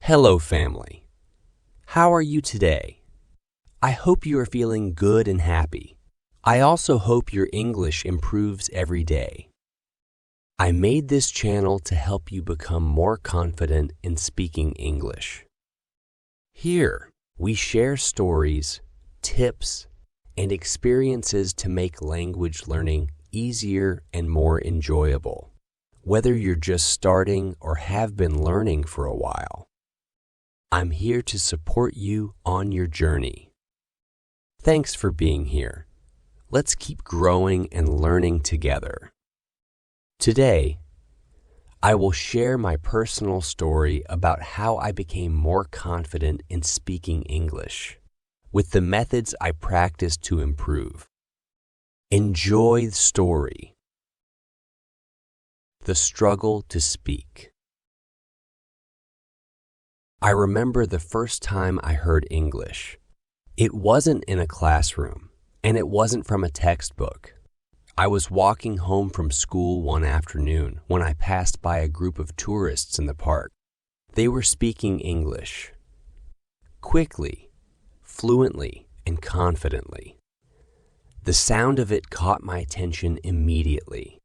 Hello, family. How are you today? I hope you are feeling good and happy. I also hope your English improves every day. I made this channel to help you become more confident in speaking English. Here, we share stories, tips, and experiences to make language learning easier and more enjoyable, whether you're just starting or have been learning for a while. I'm here to support you on your journey. Thanks for being here. Let's keep growing and learning together. Today, I will share my personal story about how I became more confident in speaking English, with the methods I practiced to improve. Enjoy the story. The struggle to speak. I remember the first time I heard English. It wasn't in a classroom, and it wasn't from a textbook. I was walking home from school one afternoon when I passed by a group of tourists in the park. They were speaking English. Quickly, fluently, and confidently. The sound of it caught my attention immediately.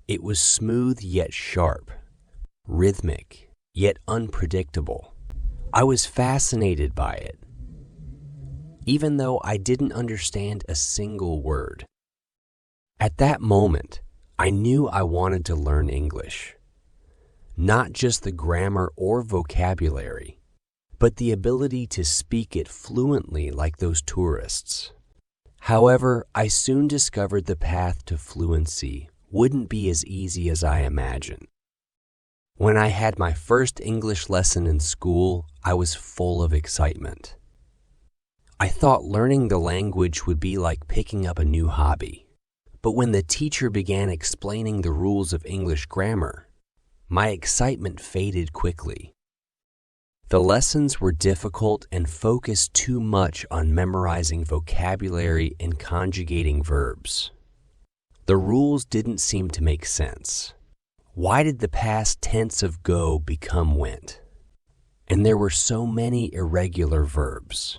It was smooth yet sharp, rhythmic yet unpredictable. I was fascinated by it, even though I didn't understand a single word. At that moment, I knew I wanted to learn English. Not just the grammar or vocabulary, but the ability to speak it fluently like those tourists. However, I soon discovered the path to fluency wouldn't be as easy as I imagined. When I had my first English lesson in school, I was full of excitement. I thought learning the language would be like picking up a new hobby. But when the teacher began explaining the rules of English grammar, my excitement faded quickly. The lessons were difficult and focused too much on memorizing vocabulary and conjugating verbs. The rules didn't seem to make sense. Why did the past tense of go become went? And there were so many irregular verbs.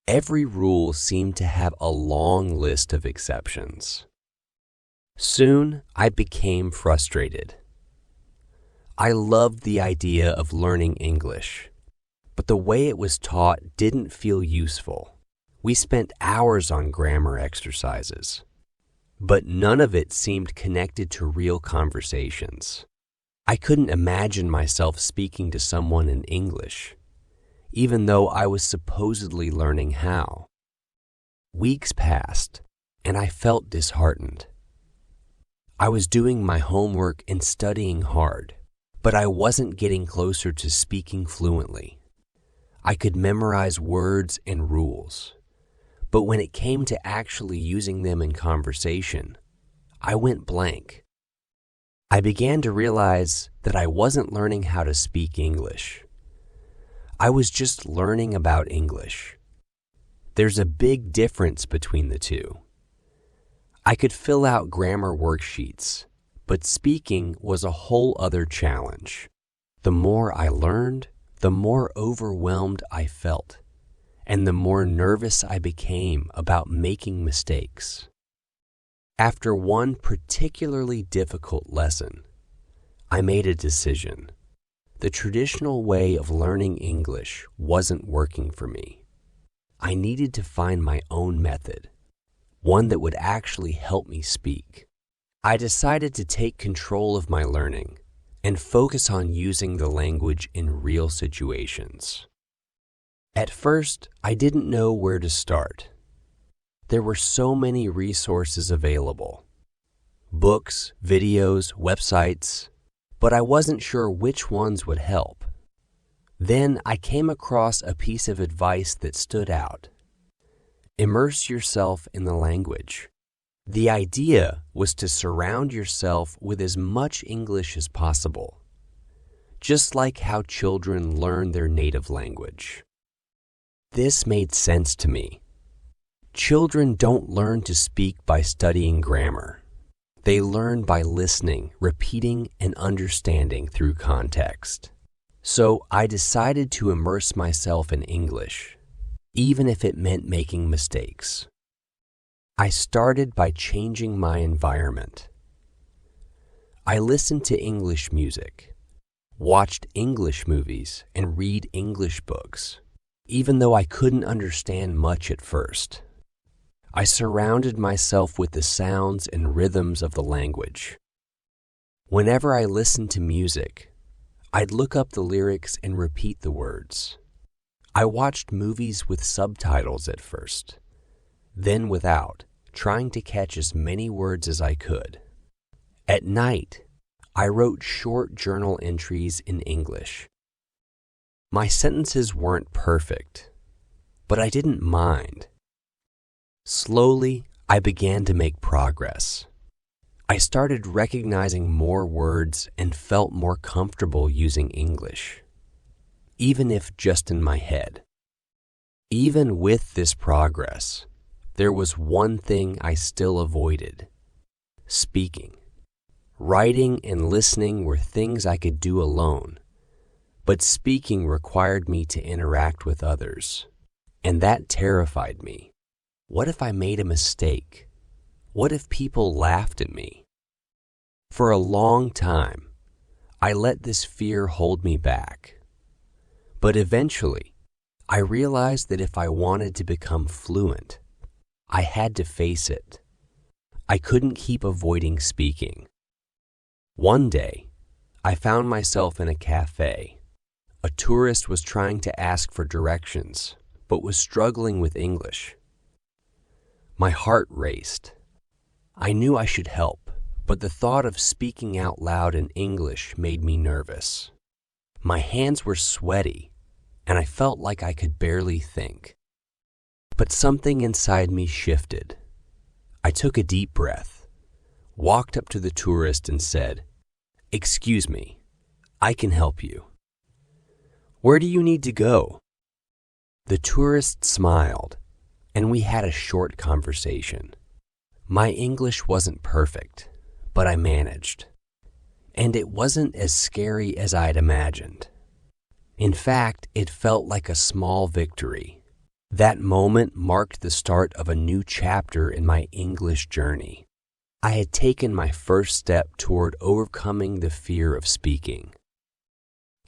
Every rule seemed to have a long list of exceptions. Soon, I became frustrated. I loved the idea of learning English, but the way it was taught didn't feel useful. We spent hours on grammar exercises, but none of it seemed connected to real conversations. I couldn't imagine myself speaking to someone in English, even though I was supposedly learning how. Weeks passed, and I felt disheartened. I was doing my homework and studying hard, but I wasn't getting closer to speaking fluently. I could memorize words and rules, but when it came to actually using them in conversation, I went blank. I began to realize that I wasn't learning how to speak English. I was just learning about English. There's a big difference between the two. I could fill out grammar worksheets, but speaking was a whole other challenge. The more I learned, the more overwhelmed I felt, and the more nervous I became about making mistakes. After one particularly difficult lesson, I made a decision. The traditional way of learning English wasn't working for me. I needed to find my own method, one that would actually help me speak. I decided to take control of my learning and focus on using the language in real situations. At first, I didn't know where to start. There were so many resources available. Books, videos, websites, but I wasn't sure which ones would help. Then I came across a piece of advice that stood out. Immerse yourself in the language. The idea was to surround yourself with as much English as possible, just like how children learn their native language. This made sense to me. Children don't learn to speak by studying grammar. They learn by listening, repeating, and understanding through context. So I decided to immerse myself in English, even if it meant making mistakes. I started by changing my environment. I listened to English music, watched English movies, and read English books, even though I couldn't understand much at first. I surrounded myself with the sounds and rhythms of the language. Whenever I listened to music, I'd look up the lyrics and repeat the words. I watched movies with subtitles at first, then without, trying to catch as many words as I could. At night, I wrote short journal entries in English. My sentences weren't perfect, but I didn't mind. Slowly, I began to make progress. I started recognizing more words and felt more comfortable using English, even if just in my head. Even with this progress, there was one thing I still avoided: speaking. Writing and listening were things I could do alone, but speaking required me to interact with others, and that terrified me. What if I made a mistake? What if people laughed at me? For a long time, I let this fear hold me back. But eventually, I realized that if I wanted to become fluent, I had to face it. I couldn't keep avoiding speaking. One day, I found myself in a cafe. A tourist was trying to ask for directions, but was struggling with English. My heart raced. I knew I should help, but the thought of speaking out loud in English made me nervous. My hands were sweaty, and I felt like I could barely think. But something inside me shifted. I took a deep breath, walked up to the tourist and said, "Excuse me, I can help you." "Where do you need to go?" The tourist smiled, and we had a short conversation. My English wasn't perfect, but I managed. And it wasn't as scary as I'd imagined. In fact, it felt like a small victory. That moment marked the start of a new chapter in my English journey. I had taken my first step toward overcoming the fear of speaking.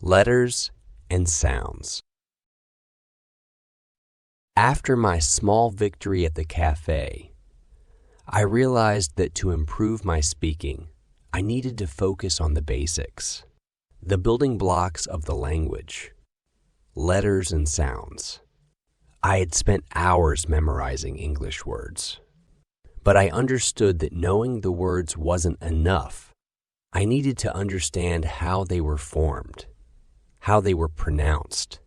Letters and sounds. After my small victory at the cafe, I realized that to improve my speaking, I needed to focus on the basics, the building blocks of the language, letters and sounds. I had spent hours memorizing English words, but I understood that knowing the words wasn't enough. I needed to understand how they were formed, how they were pronounced,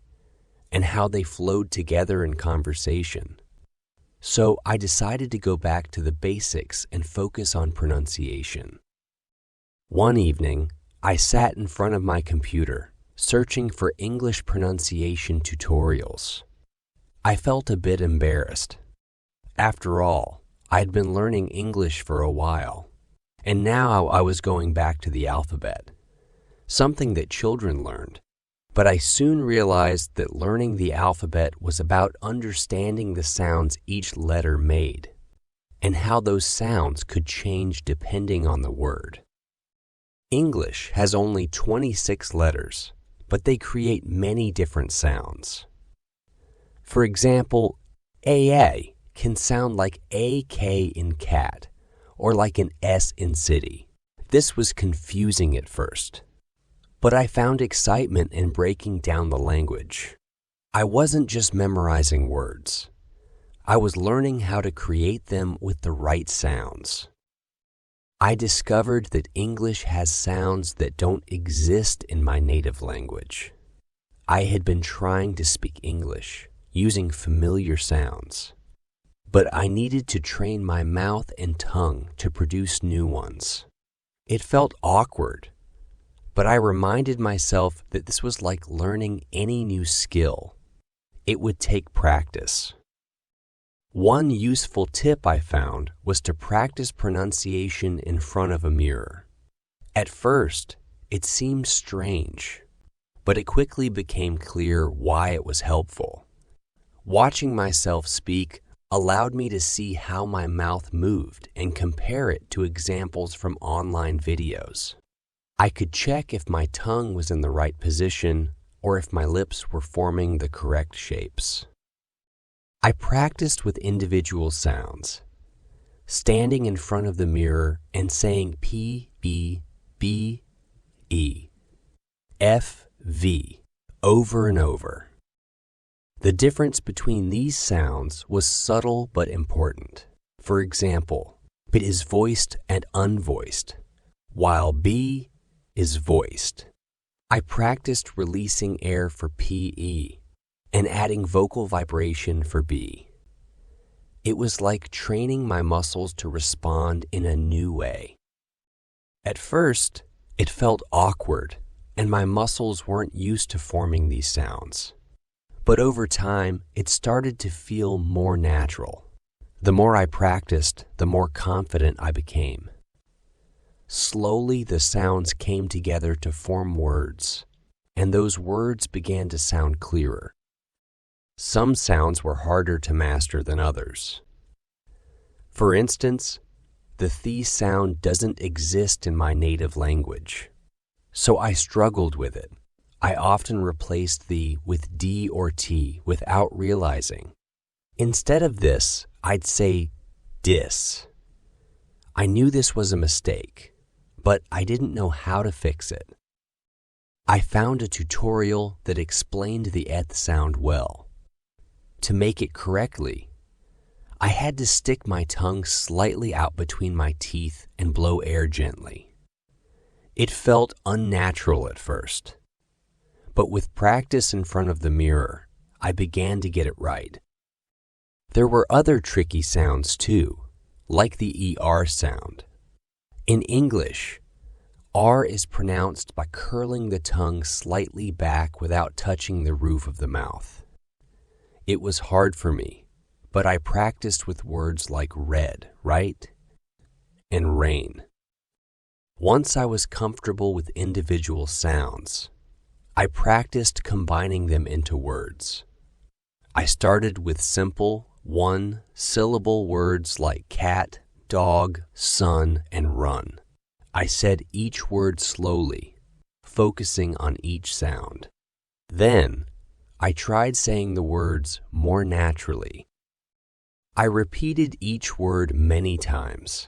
and how they flowed together in conversation. So I decided to go back to the basics and focus on pronunciation. One evening, I sat in front of my computer, searching for English pronunciation tutorials. I felt a bit embarrassed. After all, I'd been learning English for a while, and now I was going back to the alphabet, something that children learned. But I soon realized that learning the alphabet was about understanding the sounds each letter made, and how those sounds could change depending on the word. English has only 26 letters, but they create many different sounds. For example, AA can sound like AK in cat, or like an S in city. This was confusing at first, but I found excitement in breaking down the language. I wasn't just memorizing words. I was learning how to create them with the right sounds. I discovered that English has sounds that don't exist in my native language. I had been trying to speak English using familiar sounds, but I needed to train my mouth and tongue to produce new ones. It felt awkward, but I reminded myself that this was like learning any new skill. It would take practice. One useful tip I found was to practice pronunciation in front of a mirror. At first, it seemed strange, but it quickly became clear why it was helpful. Watching myself speak allowed me to see how my mouth moved and compare it to examples from online videos. I could check if my tongue was in the right position or if my lips were forming the correct shapes. I practiced with individual sounds, standing in front of the mirror and saying P, E, B, E, F, V over and over. The difference between these sounds was subtle but important. For example, it is voiced and unvoiced, while B is voiced. I practiced releasing air for PE and adding vocal vibration for B. It was like training my muscles to respond in a new way. At first, it felt awkward, and my muscles weren't used to forming these sounds. But over time, it started to feel more natural. The more I practiced, the more confident I became. Slowly, the sounds came together to form words, and those words began to sound clearer. Some sounds were harder to master than others. For instance, the th sound doesn't exist in my native language, so I struggled with it. I often replaced the with D or T without realizing. Instead of this, I'd say dis. I knew this was a mistake, but I didn't know how to fix it. I found a tutorial that explained the eth sound well. To make it correctly, I had to stick my tongue slightly out between my teeth and blow air gently. It felt unnatural at first, but with practice in front of the mirror, I began to get it right. There were other tricky sounds too, like the ER sound. In English, R is pronounced by curling the tongue slightly back without touching the roof of the mouth. It was hard for me, but I practiced with words like red, right? And rain. Once I was comfortable with individual sounds, I practiced combining them into words. I started with simple, one-syllable words like cat, dog, sun, and run. I said each word slowly, focusing on each sound. Then, I tried saying the words more naturally. I repeated each word many times,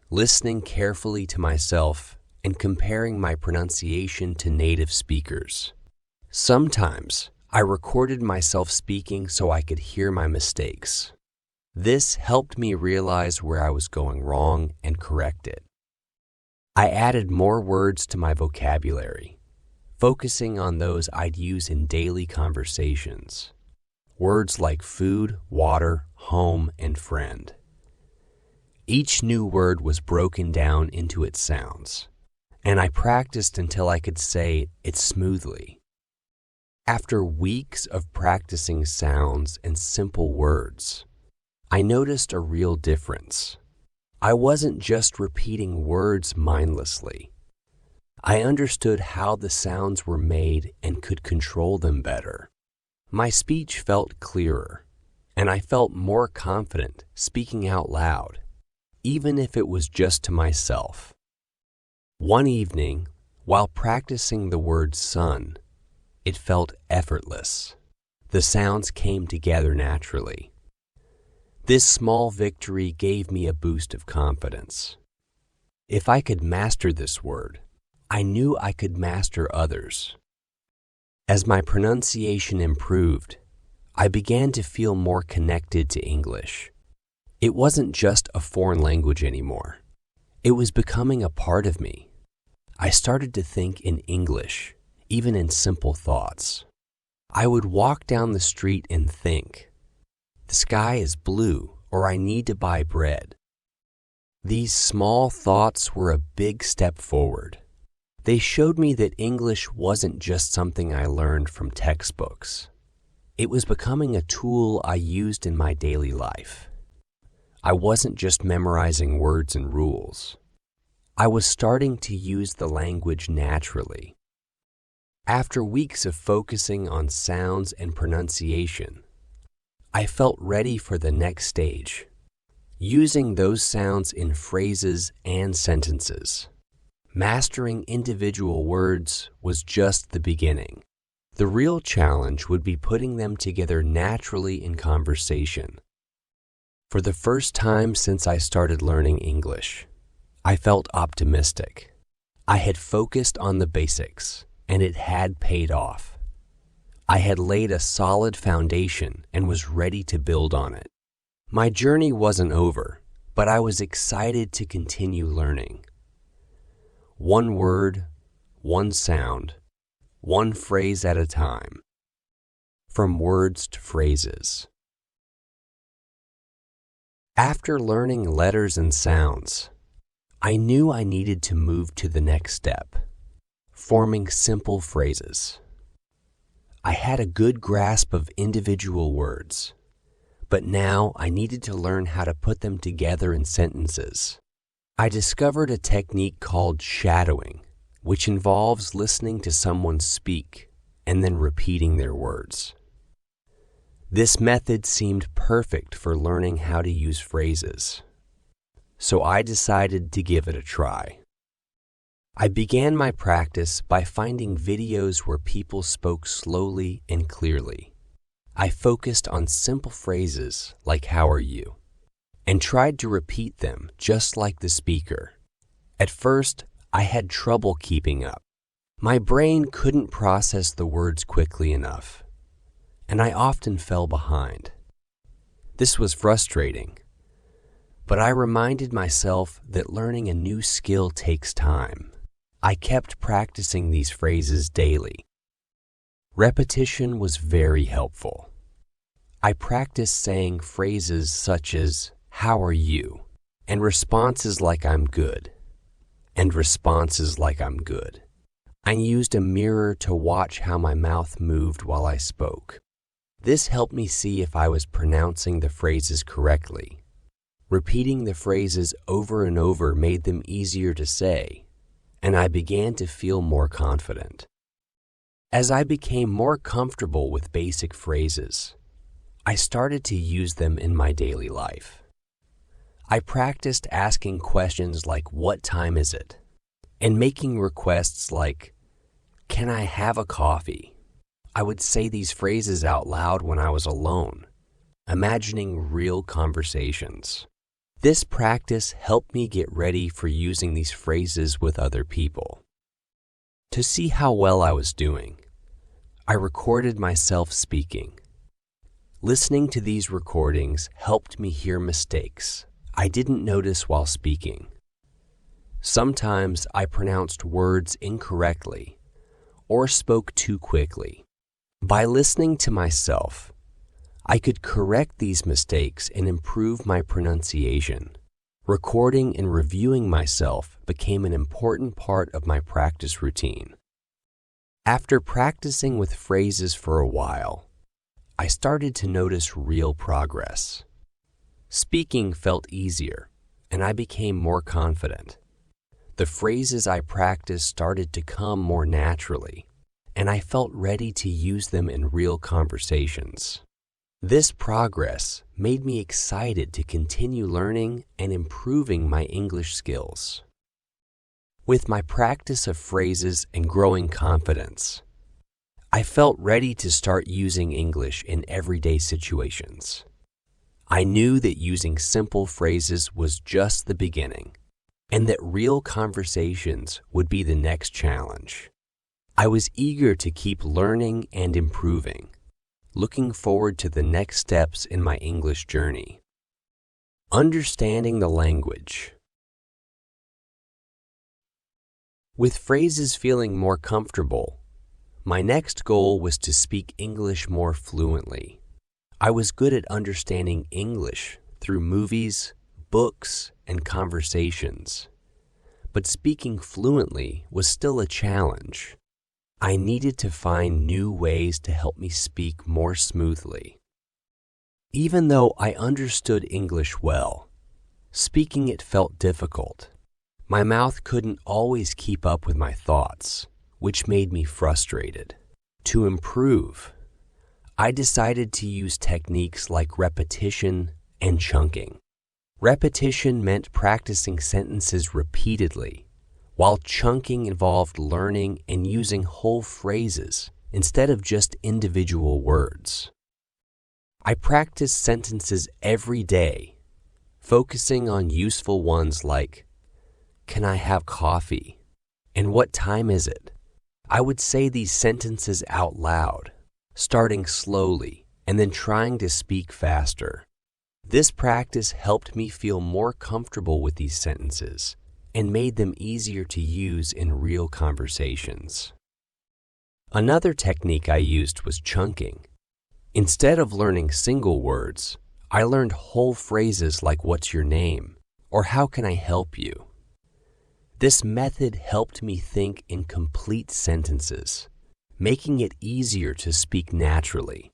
listening carefully to myself and comparing my pronunciation to native speakers. Sometimes, I recorded myself speaking so I could hear my mistakes. This helped me realize where I was going wrong and correct it. I added more words to my vocabulary, focusing on those I'd use in daily conversations. Words like food, water, home, and friend. Each new word was broken down into its sounds, and I practiced until I could say it smoothly. After weeks of practicing sounds and simple words, I noticed a real difference. I wasn't just repeating words mindlessly. I understood how the sounds were made and could control them better. My speech felt clearer, and I felt more confident speaking out loud, even if it was just to myself. One evening, while practicing the word sun, it felt effortless. The sounds came together naturally. This small victory gave me a boost of confidence. If I could master this word, I knew I could master others. As my pronunciation improved, I began to feel more connected to English. It wasn't just a foreign language anymore. It was becoming a part of me. I started to think in English, even in simple thoughts. I would walk down the street and think, the sky is blue, or I need to buy bread. These small thoughts were a big step forward. They showed me that English wasn't just something I learned from textbooks. It was becoming a tool I used in my daily life. I wasn't just memorizing words and rules. I was starting to use the language naturally. After weeks of focusing on sounds and pronunciation, I felt ready for the next stage, using those sounds in phrases and sentences. Mastering individual words was just the beginning. The real challenge would be putting them together naturally in conversation. For the first time since I started learning English, I felt optimistic. I had focused on the basics, and it had paid off. I had laid a solid foundation and was ready to build on it. My journey wasn't over, but I was excited to continue learning. One word, one sound, one phrase at a time. From words to phrases. After learning letters and sounds, I knew I needed to move to the next step, forming simple phrases. I had a good grasp of individual words, but now I needed to learn how to put them together in sentences. I discovered a technique called shadowing, which involves listening to someone speak and then repeating their words. This method seemed perfect for learning how to use phrases, so I decided to give it a try. I began my practice by finding videos where people spoke slowly and clearly. I focused on simple phrases like "How are you?" and tried to repeat them just like the speaker. At first, I had trouble keeping up. My brain couldn't process the words quickly enough, and I often fell behind. This was frustrating, but I reminded myself that learning a new skill takes time. I kept practicing these phrases daily. Repetition was very helpful. I practiced saying phrases such as "How are you?" and responses like "I'm good," and responses like "I'm good." I used a mirror to watch how my mouth moved while I spoke. This helped me see if I was pronouncing the phrases correctly. Repeating the phrases over and over made them easier to say, and I began to feel more confident. As I became more comfortable with basic phrases, I started to use them in my daily life. I practiced asking questions like "What time is it?" and making requests like "Can I have a coffee?" I would say these phrases out loud when I was alone, imagining real conversations. This practice helped me get ready for using these phrases with other people. To see how well I was doing, I recorded myself speaking. Listening to these recordings helped me hear mistakes I didn't notice while speaking. Sometimes I pronounced words incorrectly or spoke too quickly. By listening to myself, I could correct these mistakes and improve my pronunciation. Recording and reviewing myself became an important part of my practice routine. After practicing with phrases for a while, I started to notice real progress. Speaking felt easier, and I became more confident. The phrases I practiced started to come more naturally, and I felt ready to use them in real conversations. This progress made me excited to continue learning and improving my English skills. With my practice of phrases and growing confidence, I felt ready to start using English in everyday situations. I knew that using simple phrases was just the beginning, and that real conversations would be the next challenge. I was eager to keep learning and improving, looking forward to the next steps in my English journey. Understanding the language. With phrases feeling more comfortable, my next goal was to speak English more fluently. I was good at understanding English through movies, books, and conversations, but speaking fluently was still a challenge. I needed to find new ways to help me speak more smoothly. Even though I understood English well, speaking it felt difficult. My mouth couldn't always keep up with my thoughts, which made me frustrated. To improve, I decided to use techniques like repetition and chunking. Repetition meant practicing sentences repeatedly, while chunking involved learning and using whole phrases instead of just individual words. I practiced sentences every day, focusing on useful ones like, "Can I have coffee?" and "What time is it?" I would say these sentences out loud, starting slowly and then trying to speak faster. This practice helped me feel more comfortable with these sentences and made them easier to use in real conversations. Another technique I used was chunking. Instead of learning single words, I learned whole phrases like "What's your name?" or "How can I help you?" This method helped me think in complete sentences, making it easier to speak naturally.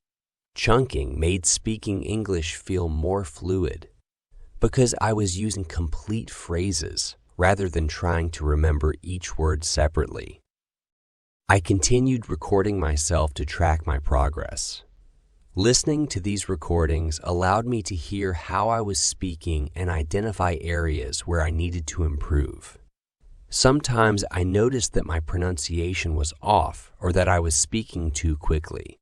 Chunking made speaking English feel more fluid because I was using complete phrases rather than trying to remember each word separately. I continued recording myself to track my progress. Listening to these recordings allowed me to hear how I was speaking and identify areas where I needed to improve. Sometimes I noticed that my pronunciation was off or that I was speaking too quickly.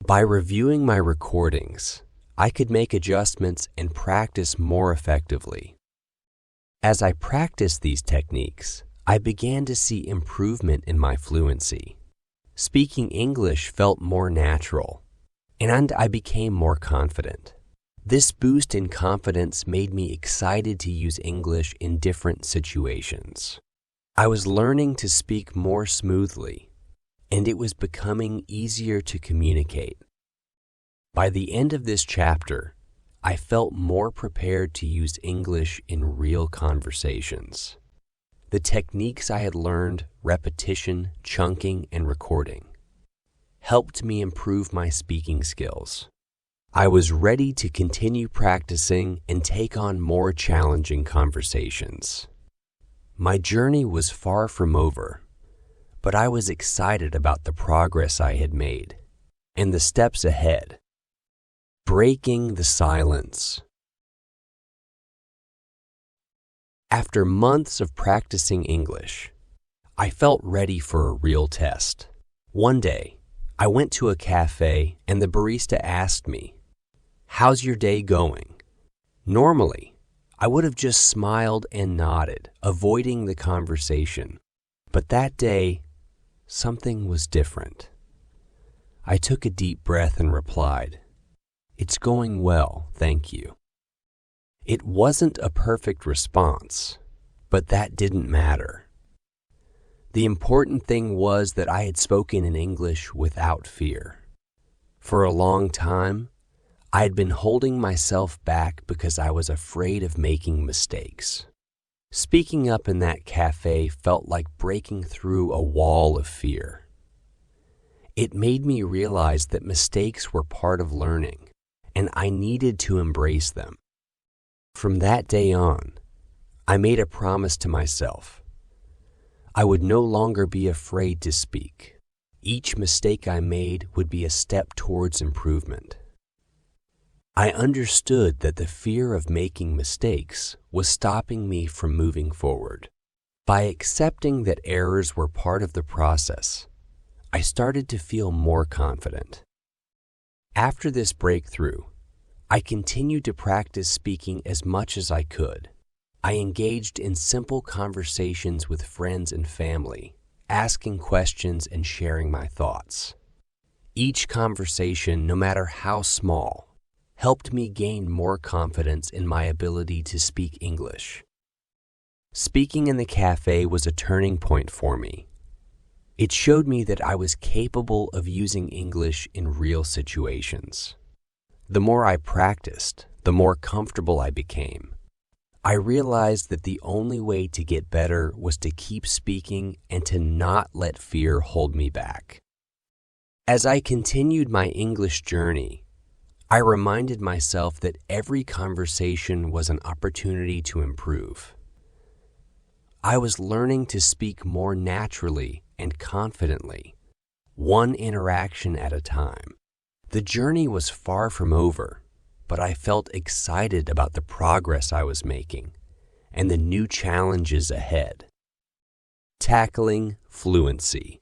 By reviewing my recordings, I could make adjustments and practice more effectively. As I practiced these techniques, I began to see improvement in my fluency. Speaking English felt more natural, and I became more confident. This boost in confidence made me excited to use English in different situations. I was learning to speak more smoothly, and it was becoming easier to communicate. By the end of this chapter, I felt more prepared to use English in real conversations. The techniques I had learned, repetition, chunking, and recording, helped me improve my speaking skills. I was ready to continue practicing and take on more challenging conversations. My journey was far from over, but I was excited about the progress I had made and the steps ahead. Breaking the silence. After months of practicing English, I felt ready for a real test. One day, I went to a cafe and the barista asked me, "How's your day going?" Normally, I would have just smiled and nodded, avoiding the conversation. But that day, something was different. I took a deep breath and replied, "It's going well, thank you." It wasn't a perfect response, but that didn't matter. The important thing was that I had spoken in English without fear. For a long time, I had been holding myself back because I was afraid of making mistakes. Speaking up in that cafe felt like breaking through a wall of fear. It made me realize that mistakes were part of learning, and I needed to embrace them. From that day on, I made a promise to myself. I would no longer be afraid to speak. Each mistake I made would be a step towards improvement. I understood that the fear of making mistakes was stopping me from moving forward. By accepting that errors were part of the process, I started to feel more confident. After this breakthrough, I continued to practice speaking as much as I could. I engaged in simple conversations with friends and family, asking questions and sharing my thoughts. Each conversation, no matter how small, helped me gain more confidence in my ability to speak English. Speaking in the cafe was a turning point for me. It showed me that I was capable of using English in real situations. The more I practiced, the more comfortable I became. I realized that the only way to get better was to keep speaking and to not let fear hold me back. As I continued my English journey, I reminded myself that every conversation was an opportunity to improve. I was learning to speak more naturally and confidently, one interaction at a time. The journey was far from over, but I felt excited about the progress I was making and the new challenges ahead. Tackling fluency.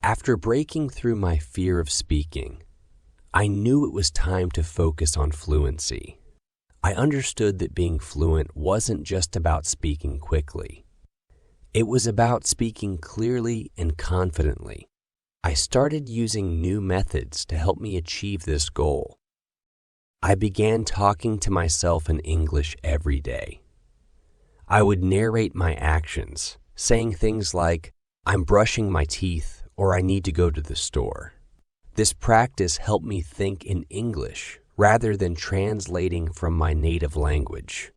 After breaking through my fear of speaking, I knew it was time to focus on fluency. I understood that being fluent wasn't just about speaking quickly. It was about speaking clearly and confidently. I started using new methods to help me achieve this goal. I began talking to myself in English every day. I would narrate my actions, saying things like, "I'm brushing my teeth," or "I need to go to the store." This practice helped me think in English rather than translating from my native language.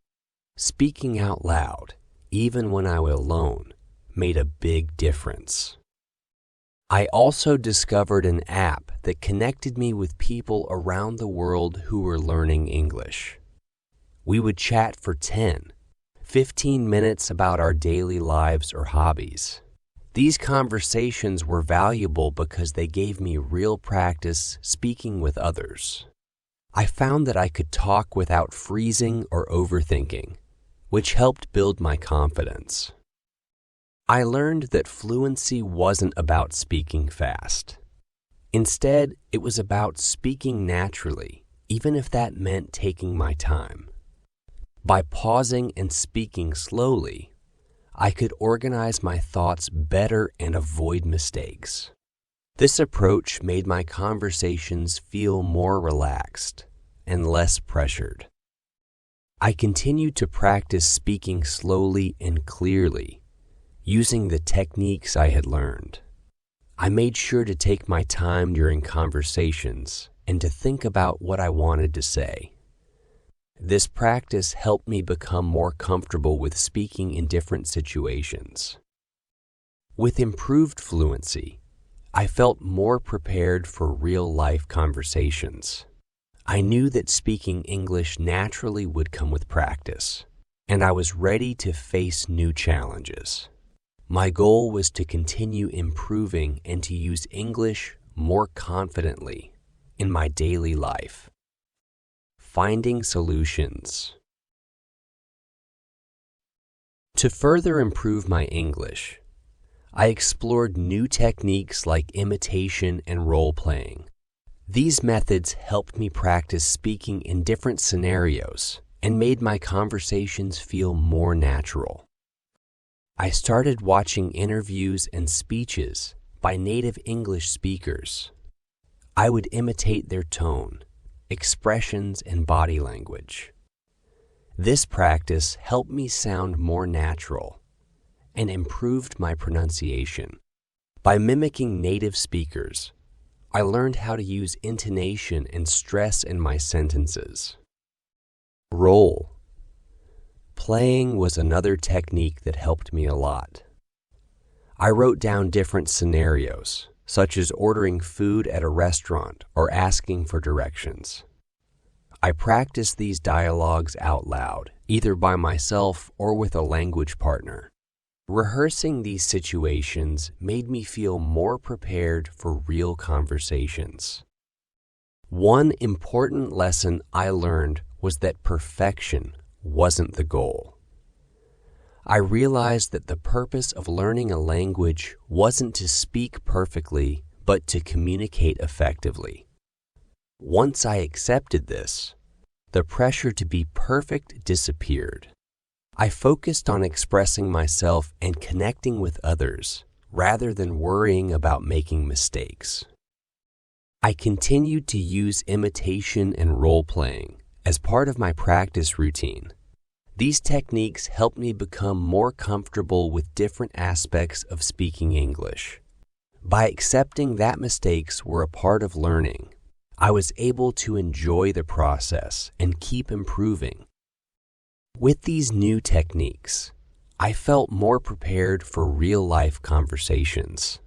Speaking out loud, even when I was alone, made a big difference. I also discovered an app that connected me with people around the world who were learning English. We would chat for 10, 15 minutes about our daily lives or hobbies. These conversations were valuable because they gave me real practice speaking with others. I found that I could talk without freezing or overthinking, which helped build my confidence. I learned that fluency wasn't about speaking fast. Instead, it was about speaking naturally, even if that meant taking my time. By pausing and speaking slowly, I could organize my thoughts better and avoid mistakes. This approach made my conversations feel more relaxed and less pressured. I continued to practice speaking slowly and clearly, using the techniques I had learned. I made sure to take my time during conversations and to think about what I wanted to say. This practice helped me become more comfortable with speaking in different situations. With improved fluency, I felt more prepared for real-life conversations. I knew that speaking English naturally would come with practice, and I was ready to face new challenges. My goal was to continue improving and to use English more confidently in my daily life. Finding solutions. To further improve my English, I explored new techniques like imitation and role-playing. These methods helped me practice speaking in different scenarios and made my conversations feel more natural. I started watching interviews and speeches by native English speakers. I would imitate their tone, expressions, and body language. This practice helped me sound more natural and improved my pronunciation. By mimicking native speakers, I learned how to use intonation and stress in my sentences. Role playing was another technique that helped me a lot. I wrote down different scenarios, such as ordering food at a restaurant or asking for directions. I practiced these dialogues out loud, either by myself or with a language partner. Rehearsing these situations made me feel more prepared for real conversations. One important lesson I learned was that perfection wasn't the goal. I realized that the purpose of learning a language wasn't to speak perfectly, but to communicate effectively. Once I accepted this, the pressure to be perfect disappeared. I focused on expressing myself and connecting with others rather than worrying about making mistakes. I continued to use imitation and role-playing as part of my practice routine. These techniques helped me become more comfortable with different aspects of speaking English. By accepting that mistakes were a part of learning, I was able to enjoy the process and keep improving. With these new techniques, I felt more prepared for real-life conversations.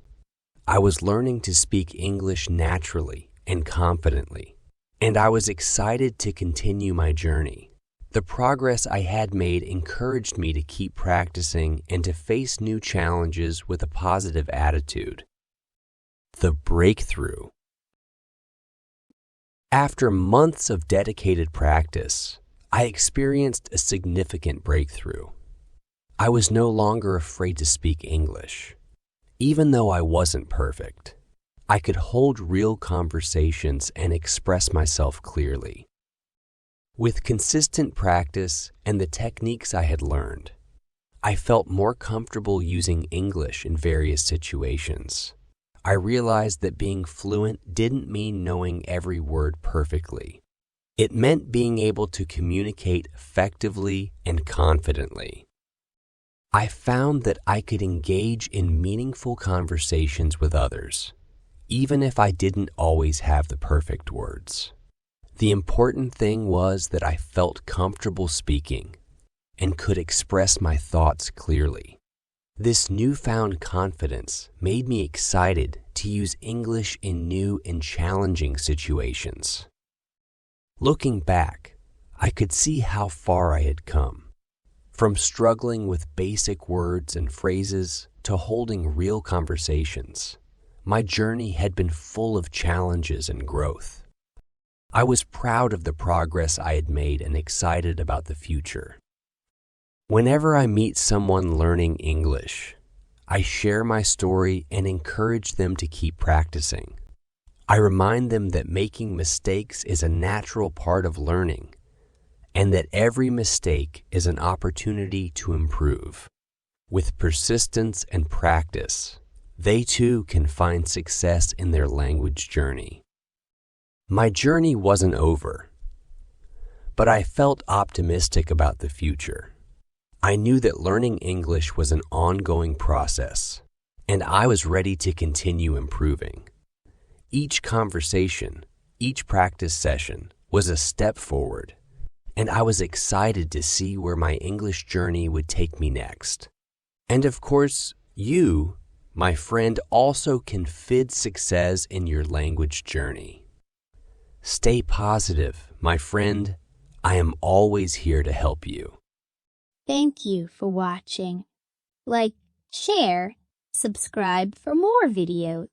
I was learning to speak English naturally and confidently, and I was excited to continue my journey. The progress I had made encouraged me to keep practicing and to face new challenges with a positive attitude. The breakthrough. After months of dedicated practice, I experienced a significant breakthrough. I was no longer afraid to speak English. Even though I wasn't perfect, I could hold real conversations and express myself clearly. With consistent practice and the techniques I had learned, I felt more comfortable using English in various situations. I realized that being fluent didn't mean knowing every word perfectly. It meant being able to communicate effectively and confidently. I found that I could engage in meaningful conversations with others, even if I didn't always have the perfect words. The important thing was that I felt comfortable speaking and could express my thoughts clearly. This newfound confidence made me excited to use English in new and challenging situations. Looking back, I could see how far I had come. From struggling with basic words and phrases to holding real conversations, my journey had been full of challenges and growth. I was proud of the progress I had made and excited about the future. Whenever I meet someone learning English, I share my story and encourage them to keep practicing. I remind them that making mistakes is a natural part of learning, and that every mistake is an opportunity to improve. With persistence and practice, they too can find success in their language journey. My journey wasn't over, but I felt optimistic about the future. I knew that learning English was an ongoing process, and I was ready to continue improving. Each conversation, each practice session was a step forward, and I was excited to see where my English journey would take me next. And of course, you, my friend, also can find success in your language journey. Stay positive, my friend. I am always here to help you. Thank you for watching. Like, share, subscribe for more videos.